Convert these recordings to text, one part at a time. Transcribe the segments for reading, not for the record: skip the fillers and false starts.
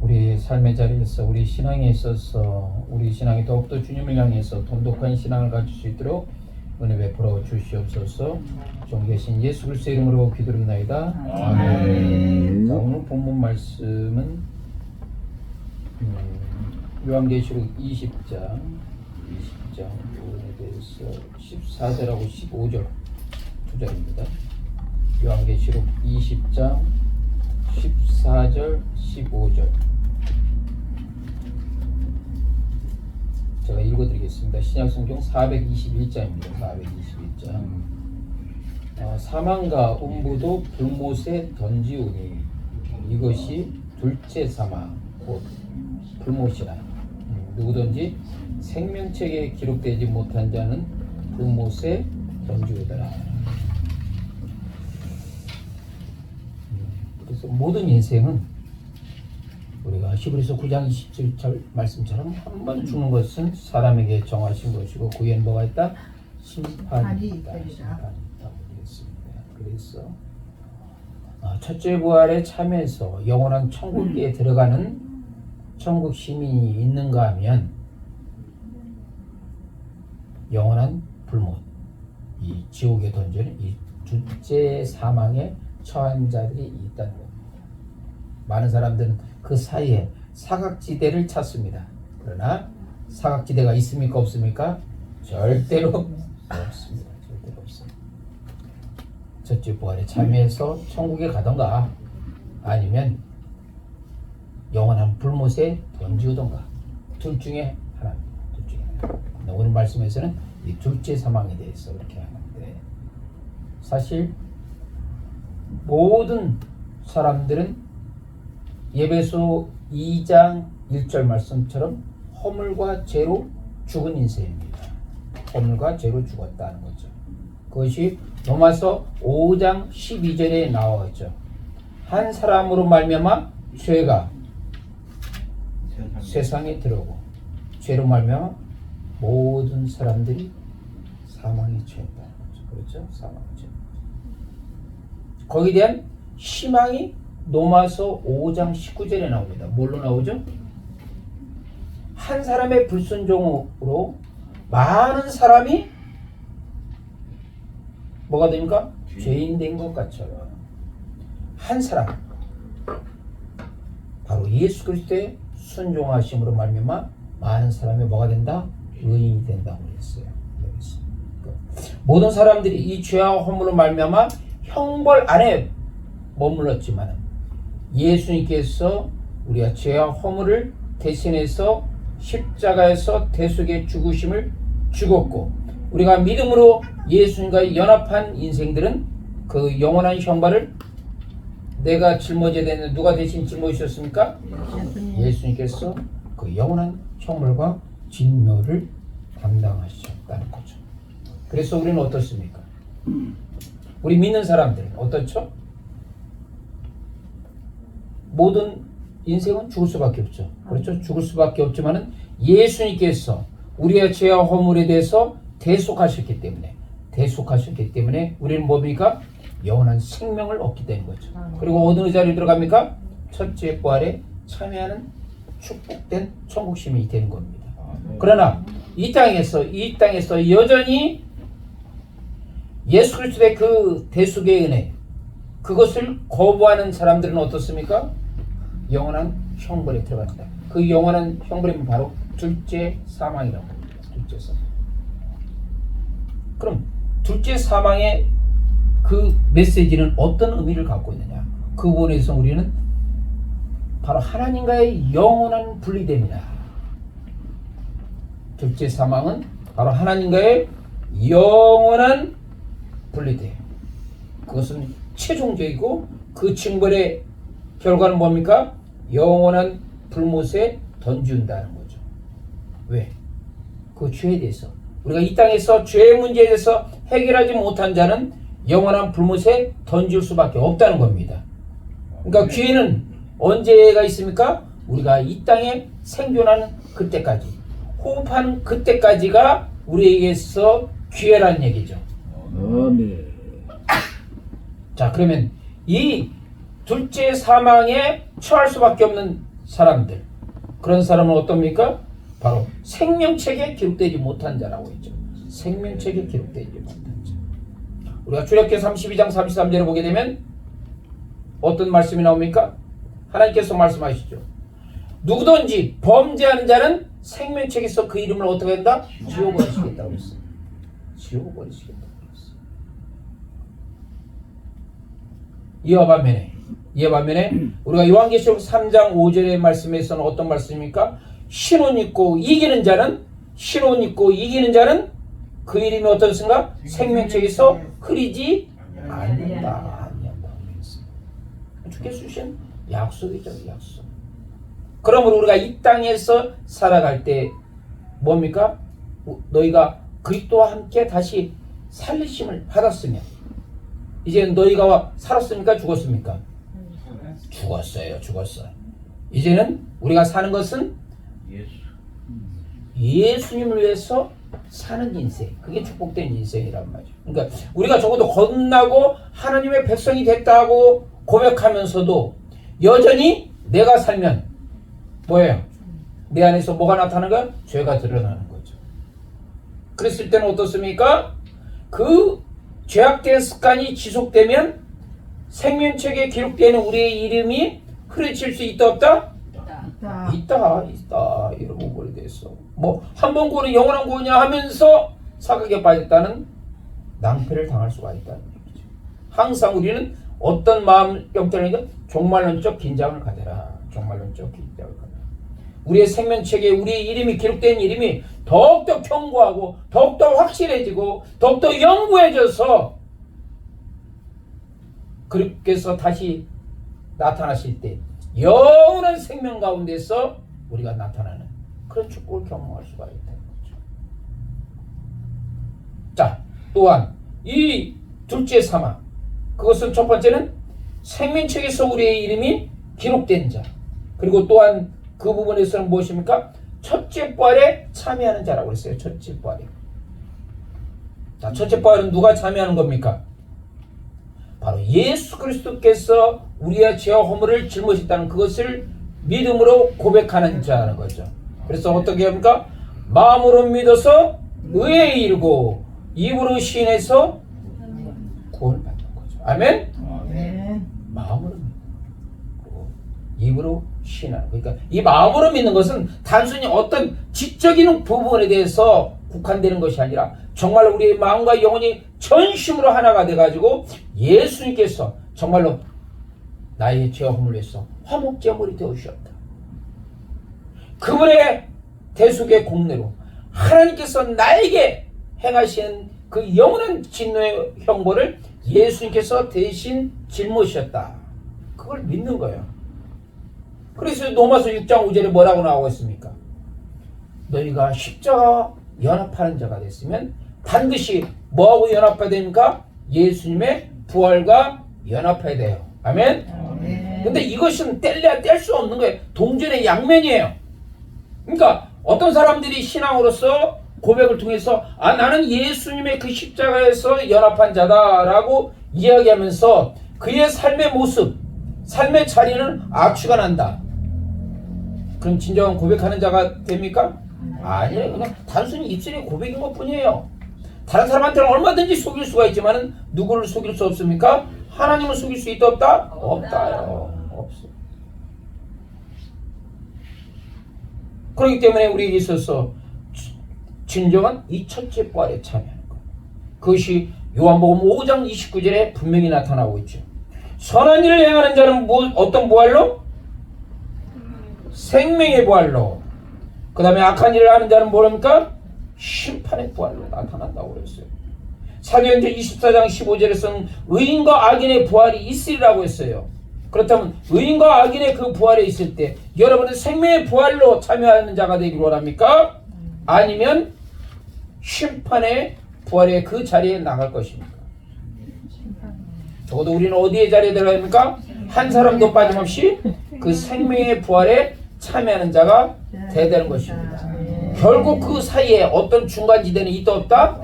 우리 삶의 자리에서 우리 신앙에 있어서 우리 신앙이 더욱더 주님을 향해서 돈독한 신앙을 가질 수 있도록 은혜 베풀어 주시옵소서. 존귀하신 예수 그리스도의 이름으로 기도드립나이다. 아멘. 자, 오늘 본문 말씀은 요한계시록 20장 부분에 대해서 14절하고 15절 두 절입니다. 요한계시록 20장 14절 15절 제가 읽어드리겠습니다. 신약성경 421장입니다. 421장. 사망과 음부도 불못에 던지우니 이것이 둘째 사망 곧 불못이라. 누구든지 생명책에 기록되지 못한 자는 불못에 던지우더라. 그래서 모든 인생은 우리가 히브리서 9장 27절 말씀처럼 한 번 죽는 것은 사람에게 정하신 것이고 그 후에는 뭐가 있다? 심판이 있다. 그래서 첫째 부활에 참여해서 영원한 천국에 들어가는 천국 시민이 있는가 하면 영원한 불못, 이 지옥에 던지는 이 둘째 사망에 처한 자들이 있다는 겁니다. 많은 사람들은 그 사이에 사각지대를 찾습니다. 그러나 사각지대가 있습니까 없습니까? 절대로 없습니다. 절대로 없습니다. 첫째 부활에 참여해서 천국에 가던가 아니면 영원한 불못에 던지우던가 둘 중에 하나입니다. 둘 중에 하나. 오늘 말씀에서는 이 둘째 사망에 대해서 그렇게 하는데 사실 모든 사람들은 예배소 2장 1절 말씀처럼 허물과 죄로 죽은 인생입니다. 허물과 죄로 죽었다는 거죠. 그것이 로마서 5장 12절에 나와 있죠. 한 사람으로 말미암아 죄가 세상에 들어오고 죄로 말미암아 모든 사람들이 사망에 처했다는 거죠. 그렇죠? 사망에 처했다. 거기에 대한 희망이 로마서 5장 19절에 나옵니다. 뭘로 나오죠? 한 사람의 불순종으로 많은 사람이 뭐가 됩니까? 죄인 된 것 같죠. 한 사람 바로 예수 그리스도의 순종하심으로 말미암아 많은 사람이 뭐가 된다? 의인이 된다고 했어요. 모든 사람들이 이 죄와 허물로 말미암아 형벌 안에 머물렀지만 예수님께서 우리가 죄와 허물을 대신해서 십자가에서 대속의 죽으심을 죽었고 우리가 믿음으로 예수님과 연합한 인생들은 그 영원한 형벌을 내가 짊어져야 되는데 누가 대신 짊어지셨습니까? 예수님께서 그 영원한 형벌과 진노를 담당하셨다는 거죠. 그래서 우리는 어떻습니까? 우리 믿는 사람들은 어떻죠? 모든 인생은 죽을 수밖에 없죠. 그렇죠? 죽을 수밖에 없지만은 예수님께서 우리의 죄와 허물에 대해서 대속하셨기 때문에 우리는 뭡니까? 영원한 생명을 얻게 되는 거죠. 그리고 어느 자리에 들어갑니까? 첫째 부활에 참여하는 축복된 천국 시민이 되는 겁니다. 그러나 이 땅에서 여전히 예수 그리스도의 그 대속의 은혜 그것을 거부하는 사람들은 어떻습니까? 영원한 형벌에 들어간다. 그 영원한 형벌이면 바로 둘째 사망이라고 합니다. 둘째 사망. 그럼 둘째 사망의 그 메시지는 어떤 의미를 갖고 있느냐? 그 부분에서 우리는 바로 하나님과의 영원한 분리됨이다. 둘째 사망은 바로 하나님과의 영원한 분리됨. 그것은 최종적이고 그 징벌의 결과는 뭡니까? 영원한 불못에 던지운다는 거죠. 왜? 그 죄에 대해서 우리가 이 땅에서 죄의 문제에 대해서 해결하지 못한 자는 영원한 불못에 던질 수밖에 없다는 겁니다. 그러니까 기회는 언제가 있습니까? 우리가 이 땅에 생존하는 그때까지, 호흡하는 그때까지가 우리에게서 기회라는 얘기죠. 자, 그러면 이 둘째 사망에 처할 수밖에 없는 사람들, 그런 사람은 어떻습니까? 바로 생명책에 기록되지 못한 자라고 했죠. 생명책에 기록되지 못한 자. 우리가 출애굽기 32장 33절을 보게 되면 어떤 말씀이 나옵니까? 하나님께서 말씀하시죠. 누구든지 범죄하는 자는 생명책에서 그 이름을 어떻게 한다? 지워버리시겠다고 했어요. 지워버리시겠다고 했어요. 이와 반면에 우리가 요한계시록 3장 5절의 말씀에서는 어떤 말씀입니까? 신혼 있고 이기는 자는 그 이름이 어떻습니까? 생명책에서 흐리지 않는다. 주께서 주신 약속이죠, 약속. 그러므로 우리가 이 땅에서 살아갈 때 뭡니까? 너희가 그리스도와 함께 다시 살리심을 받았으면 이제 너희가 살았습니까? 죽었습니까? 죽었어요. 이제는 우리가 사는 것은 예수님을 위해서 사는 인생. 그게 축복된 인생이란 말이죠. 그러니까 우리가 적어도 거듭나고 하나님의 백성이 됐다고 고백하면서도 여전히 내가 살면 뭐예요? 내 안에서 뭐가 나타나는 거야? 죄가 드러나는 거죠. 그랬을 때는 어떻습니까? 그 죄악된 습관이 지속되면 생명책에 기록되는 우리의 이름이 흐려질 수 있다 없다? 있다. 이러고 오래됐어. 뭐 한 번 구원은 영원한 구원이야 하면서 사각에 빠졌다는 낭패를 당할 수가 있다는 얘기죠. 항상 우리는 어떤 마음 형태라니까 종말론적 긴장을 가져라. 우리의 생명책에 우리의 이름이 기록된 이름이 더욱더 견고하고 더욱더 확실해지고 더욱더 영구해져서 그리스도께서 다시 나타나실 때 영원한 생명 가운데서 우리가 나타나는 그런 축복을 경험할 수가 있다는 거죠. 자, 또한 이 둘째 사막, 그것은 첫 번째는 생명책에서 우리의 이름이 기록된 자, 그리고 또한 그 부분에서는 무엇입니까? 첫째 부활에 참여하는 자라고 했어요. 첫째 부활에. 자, 첫째 부활은 누가 참여하는 겁니까? 바로 예수 그리스도께서 우리의 죄와 허물을 짊어졌다는 그것을 믿음으로 고백하는 자라는 거죠. 그래서 어떻게 합니까? 마음으로 믿어서 의에 이르고 입으로 시인해서 구원을 받는 거죠. 아멘? 마음으로 믿고 입으로 시인하는. 그러니까 이 마음으로 믿는 것은 단순히 어떤 지적인 부분에 대해서 국한되는 것이 아니라 정말 우리의 마음과 영혼이 전심으로 하나가 돼가지고 예수님께서 정말로 나의 죄와 허물을 위해서 화목제물이 되어주셨다. 그분의 대속의 공로로 하나님께서 나에게 행하신 그 영원한 진노의 형벌을 예수님께서 대신 짊어지셨다. 그걸 믿는 거예요. 그래서 로마서 6장 5절에 뭐라고 나오고 있습니까? 너희가 십자가 연합하는 자가 됐으면 반드시 뭐하고 연합해야 됩니까? 예수님의 부활과 연합해야 돼요. 아멘? 근데 이것은 뗄래야 뗄 수 없는 거예요. 동전의 양면이에요. 그러니까 어떤 사람들이 신앙으로서 고백을 통해서 나는 예수님의 그 십자가에서 연합한 자다라고 이야기하면서 그의 삶의 모습, 삶의 자리는 악취가 난다. 그럼 진정한 고백하는 자가 됩니까? 아니에요. 그냥 단순히 입술의 고백인 것 뿐이에요. 다른 사람한테는 얼마든지 속일 수가 있지만 누구를 속일 수 없습니까? 하나님을 속일 수 있다 없다? 없다요. 없어. 그렇기 때문에 우리에게 있어서 진정한 이 첫째 부활에 참여하는 것. 그것이 요한복음 5장 29절에 분명히 나타나고 있죠. 선한 일을 행하는 자는 어떤 부활로? 생명의 부활로. 그 다음에 악한 일을 하는 자는 뭐랍니까? 심판의 부활로 나타난다고 그랬어요. 사도행전 24장 15절에서는 의인과 악인의 부활이 있으리라고 했어요. 그렇다면 의인과 악인의 그 부활에 있을 때 여러분은 생명의 부활로 참여하는 자가 되기를 원합니까? 아니면 심판의 부활의 그 자리에 나갈 것입니까? 적어도 우리는 어디에 자리에 들어가야 합니까? 한 사람도 빠짐없이 그 생명의 부활에 참여하는 자가 돼야 되는 것입니다. 결국 그 사이에 어떤 중간지대는 있다 없다?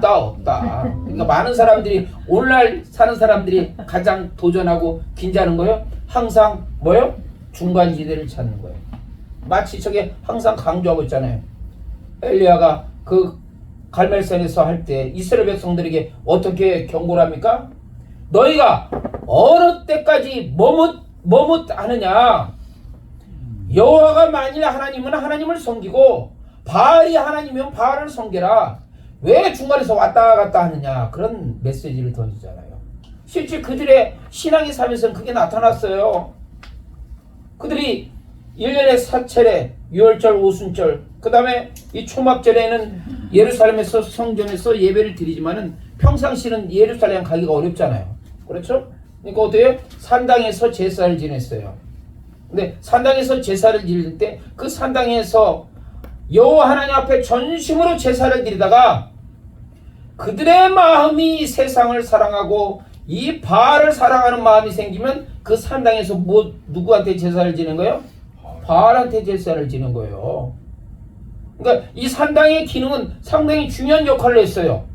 없다. 그러니까 많은 사람들이 오늘날 사는 사람들이 가장 도전하고 긴장하는 거예요. 항상 뭐요? 중간지대를 찾는 거예요. 마치 저게 항상 강조하고 있잖아요. 엘리야가 그 갈멜산에서 할 때 이스라엘 백성들에게 어떻게 경고를 합니까? 너희가 어느 때까지 머뭇하느냐? 여호와가 만일 하나님은 하나님을 섬기고 바알이 하나님이면 바알을 섬겨라. 왜 중간에서 왔다 갔다 하느냐? 그런 메시지를 던지잖아요. 실제 그들의 신앙의 삶에서는 그게 나타났어요. 그들이 1년에 4차례 유월절, 오순절, 그 다음에 이 초막절에는 예루살렘에서 성전에서 예배를 드리지만은 평상시는 예루살렘 가기가 어렵잖아요. 그렇죠? 그러니까 어때요? 산당에서 제사를 지냈어요. 근데 산당에서 제사를 지낼 때 그 산당에서 여호와 하나님 앞에 전심으로 제사를 드리다가 그들의 마음이 세상을 사랑하고 이 바알을 사랑하는 마음이 생기면 그 산당에서 누구한테 제사를 지낸 거예요? 바알한테 제사를 지낸 거예요. 그러니까 이 산당의 기능은 상당히 중요한 역할을 했어요.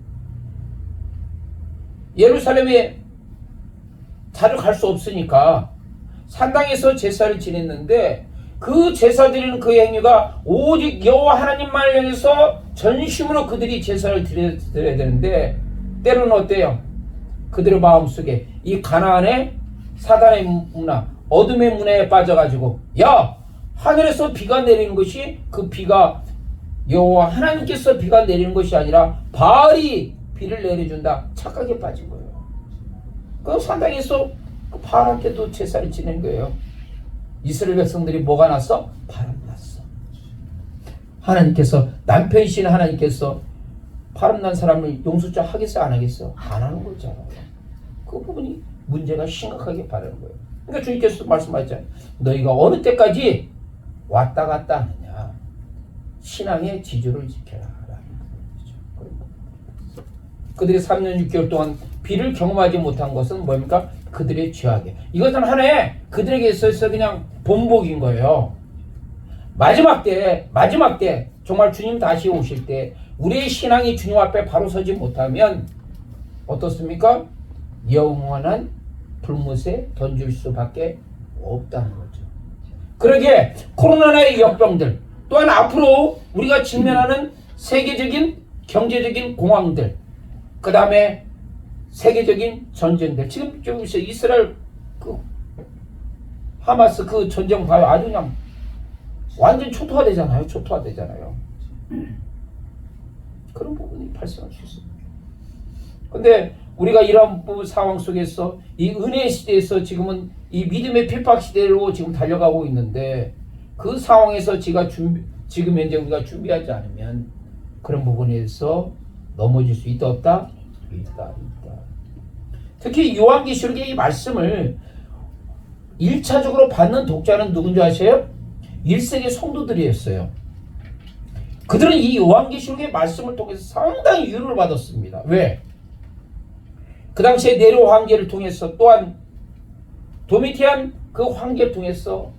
예루살렘에 자주 갈 수 없으니까 산당에서 제사를 지냈는데 그 제사 드리는 그 행위가 오직 여호와 하나님만을 향해서 전심으로 그들이 제사를 드려야 되는데 때로는 어때요? 그들의 마음속에 이 가나안의 사단의 문화, 어둠의 문화에 빠져가지고 야! 하늘에서 비가 내리는 것이 그 비가 여호와 하나님께서 비가 내리는 것이 아니라 바알이 비를 내려준다 착각에 빠진 거예요. 그 산당에서 그 바알한테도 제사를 지낸 거예요. 이스라엘 백성들이 뭐가 났어? 바람 났어. 하나님께서 남편이신 하나님께서 바람난 사람을 용서자 하겠어 안 하겠어? 안 하는 거잖아요. 그 부분이 문제가 심각하게 바라는 거예요. 그러니까 주님께서 말씀하셨잖아요. 너희가 어느 때까지 왔다 갔다 하느냐. 신앙의 지조를 지켜라. 그들이 3년 6개월 동안 비를 경험하지 못한 것은 뭡니까? 그들의 죄악이에요. 이것은 하나의 그들에게 있어서 그냥 본복인 거예요. 마지막 때 정말 주님 다시 오실 때 우리의 신앙이 주님 앞에 바로 서지 못하면 어떻습니까? 영원한 불못에 던질 수밖에 없다는 거죠. 그러기에 코로나의 역병들 또한 앞으로 우리가 직면하는 세계적인 경제적인 공황들 그 다음에 세계적인 전쟁들 지금 좀 이스라엘 그 하마스 그 전쟁 봐요. 아주 그냥 완전 초토화되잖아요. 그런 부분이 발생할 수 있습니다. 근데 우리가 이런 상황 속에서 이 은혜의 시대에서 지금은 이 믿음의 핍박 시대로 지금 달려가고 있는데 그 상황에서 지금 현재 우리가 준비하지 않으면 그런 부분에서 넘어질 수 있다 없다? 있다. 특히 요한계시록의 이 말씀을 1차적으로 받는 독자는 누군지 아세요? 1세기 성도들이었어요. 그들은 이 요한계시록의 말씀을 통해서 상당히 위로를 받았습니다. 왜? 그 당시에 네로 황제를 통해서 또한 도미티안 그 황제를 통해서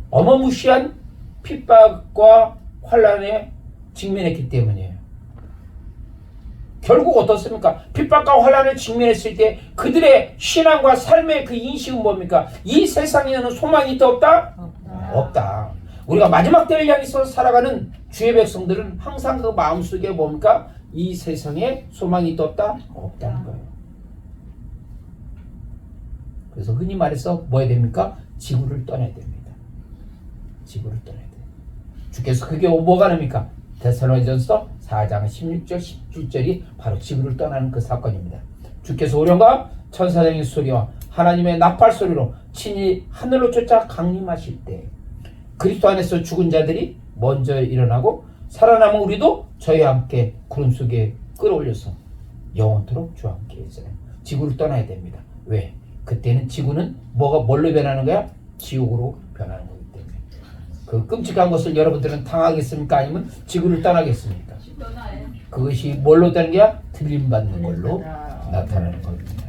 어마무시한 핍박과 환란에 직면했기 때문이에요. 결국 어떻습니까? 핍박과 환란을 직면했을 때 그들의 신앙과 삶의 그 인식은 뭡니까? 이 세상에는 소망이 있다 없다? 없다. 우리가 마지막 때를 향해서 살아가는 주의 백성들은 항상 그 마음속에 뭡니까? 이 세상에 소망이 있다 없다? 없다는 거예요. 그래서 흔히 말해서 뭐 해야 됩니까? 지구를 떠나야 됩니다. 지구를 떠나야 돼요. 주께서 그게 뭐가 됩니까? 데살로니가전서 4장 16절 17절이 바로 지구를 떠나는 그 사건입니다. 주께서 오련과 천사장의 소리와 하나님의 나팔 소리로 친히 하늘로 쫓아 강림하실 때 그리스도 안에서 죽은 자들이 먼저 일어나고 살아남은 우리도 저희와 함께 구름 속에 끌어올려서 영원토록 주와 함께 있어요. 지구를 떠나야 됩니다. 왜? 그때는 지구는 뭘로 변하는 거야? 지옥으로 변하는 거기 때문에. 그 끔찍한 것을 여러분들은 당하겠습니까? 아니면 지구를 떠나겠습니까? 그것이 뭘로 되는 거야? 들림받는 걸로 나타나는 겁니다.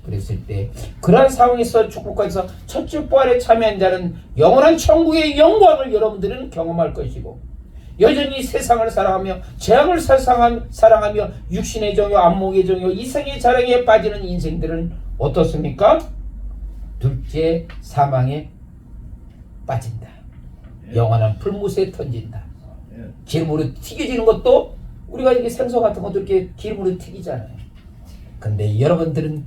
그랬을 때 그러한 상황에서 축복과에서 첫째 부활에 참여한 자는 영원한 천국의 영광을 여러분들은 경험할 것이고 여전히 세상을 사랑하며 재앙을 사랑하며 육신의 정욕, 안목의 정욕, 이생의 자랑에 빠지는 인생들은 어떻습니까? 둘째 사망의 빠진다. 영원한 불못에 던진다. 기름으로 튀겨지는 것도 우리가 이게 생선 같은 것도 이렇게 기름으로 튀기잖아요. 근데 여러분들은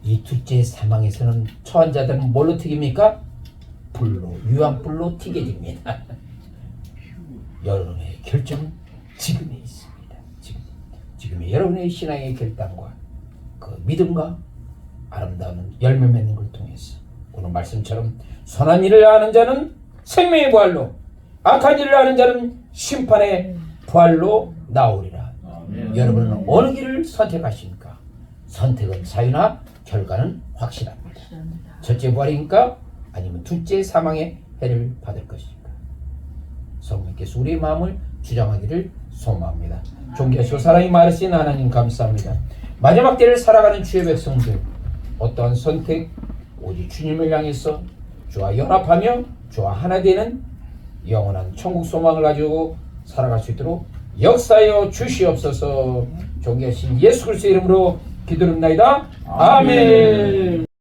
이 둘째 사망에서는 처한 자들은 뭘로 튀깁니까? 불로, 유황불로 튀겨집니다. 여러분의 결정은 지금에 있습니다. 지금의 여러분의 신앙의 결단과 그 믿음과 아름다운 열매 맺는 걸 통해서 오늘 말씀처럼 선한 일을 하는 자는 생명의 부활로, 악한 일을 하는 자는 심판의 부활로 나오리라. 여러분은 어느 길을 선택하십니까? 선택은 자유나 결과는 확실합니다. 첫째 부활입니까? 아니면 둘째 사망의 해를 받을 것입니까? 성령께서 우리의 마음을 주장하기를 소망합니다. 존귀하시고 사랑이 많으신 하나님 감사합니다. 마지막 때를 살아가는 주의 백성들, 어떠한 선택, 오직 주님을 향해서 주와 연합하며 주와 하나 되는 영원한 천국 소망을 가지고 살아갈 수 있도록 역사하여 주시옵소서. 존귀하신 예수 그리스도의 이름으로 기도합나이다. 아멘.